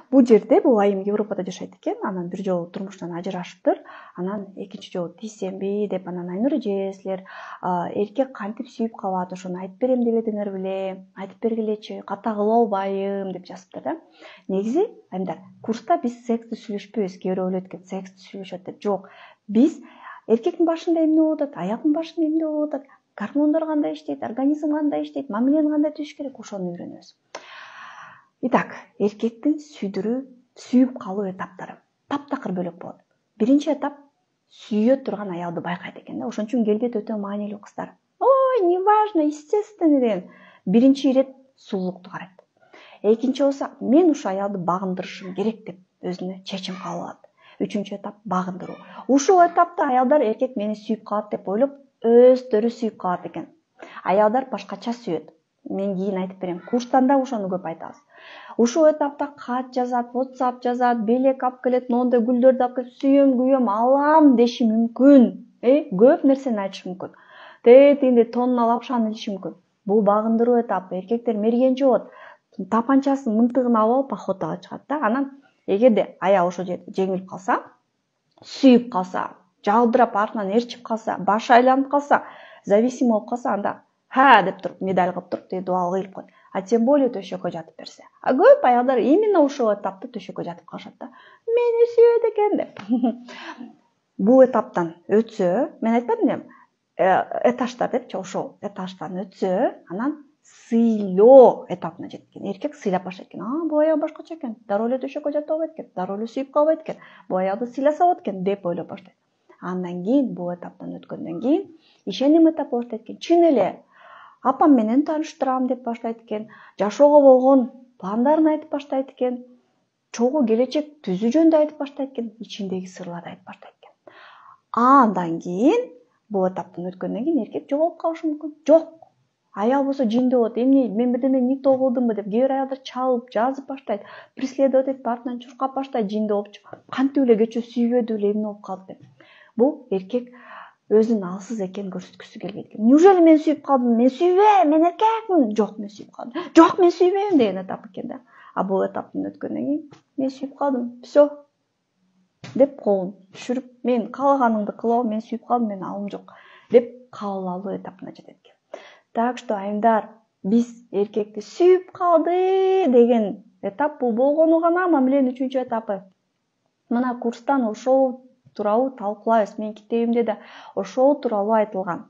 Бул жерде бул айым Европада жашайт экен, анан бир жолу турмуштан ажырашыптыр. Анан экинчи жолу тийсемби деп анан Айнур эжесилер эркек кантип сүйүп калат, ошону айтып берем деп эдиңер беле, айтып бергилечи, ката кылып албайым деп жазыптыр да. Негизи айымдар, курста биз сексти сүйлөшпөйбүз. Кээ бирөө ойлойт экен, сексти сүйлөшөт деп. Жок. Биз эркектин башында эмне болуп атат, аяктын башында эмне болуп атат, гормондор кандай иштейт, организм кандай иштейт, мамилени кандай түзүш керек, ошону үйрөнөбүз. Итак, эркектин сүйүп калуу этаптары таптакыр бөлөк болот. Биринчи этап сүйө турган аялды байкайт экен да. Ошон үчүн келбет өтө маанилүү кыздар. Ой, не важно, естественно деген биринчи ирет сулуулукту карайт. Экинчи болсо, мен ушу аялды багындырышым керек деп өзүнө чечим кабыл алат. Үчүнчү этап багындыруу. Ушул этапта аялдар эркек мени сүйүп калат деп ойлоп, өздөрү сүйүп калат экен. Аялдар башкача сүйөт. Мен кийин айтып берем. Курстан да ошону көп айтабыз. Ушул этапта кат жазат, WhatsApp жазат, белек алып келет, моундай гүлдөрдү алып келет, сүйөм, күйөм, алам деши мүмкүн. Көп нерсени айтышы мүмкүн. Тегинде тонналап акчаны илиши мүмкүн. Бул багындыруу этапы. Эркектер мергенчи болот. Тапанчасын, мынтыгын алып алып охотага чыгат да. Анан эгерде аял ошол жерде жеңилип калса, сүйүп калса, жалдырап артынан ээрчип калса, башы айланып калса, зависим болуп калса, анда ха деп туруп, медаль кылып туруп, дуал кыйлып коет. А тем более төшөккө жатып берсе. А көп аялдар именно ушул этапта төшөккө жатып калышат да. Мени сүйөт экен деп. Бул этаптан өтсө, мен айтпадым эле, этаждар депчи, ошол этаждан өтсө, анан сыйлоо этабына жеткен. Эркек сыйлап баштайт экен. Бул аял башкача экен. Дароо эле төшөккө жатып албайт экен. Дароо эле сүйүп калбайт экен. Бул аялды сыйласа болот экен деп ойлоп баштайт. Андан кийин бул этаптан өткөндөн кийин ишеним этапы баштайт экен. Чын эле апам менен тааныштырам деп баштайт экен. Жашоого болгон пландарын айтып баштайт экен. Чогуу келечек түзүү жөнүндө айтып баштайт экен. Ичиндеги сырларды айтып баштайт экен. Андан кийин бул этаптан өткөндөн кийин эркек жоголуп калышы мүмкүн. Жок. Аял болсо жиндөө болот. Эмне, мен бирдеме не то кылдымбы деп кээ бир аялдар чалып, жазып баштайт. Преследовать этип артынан чуркап баштайт, жиндөө болупчу. Кантип эле кечөө сүйбөдү эле, эмне болуп калды деп. Бул эркек өзүнүн алсыз экенин көрсөткүсү келбейт экен. Неужели мен сүйүп калдым? Мен сүйбөйм, мен эркекмин. Жок, мен сүйүп калдым. Жок, мен сүйбөйм деген этап экен да. А бул этаптан өткөндөн кийин мен сүйүп калдым. Всё. Деп колун түшүрүп, мен каалаганыңды кыла, мен сүйүп калдым, мен алым жок деп кабыл алуу этабына жетет экен. Так что айымдар, биз эркекти сүйүп калды деген этап бул болгону гана мамиленин 3-чү этапы. Мына курстан ошол тууралуу талкуулайбыз. Мен китебимде да ошол тууралуу айтылган.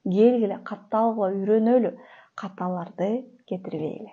Келгиле, катталгыла, үйрөнөлү, каталарды кетирбейли.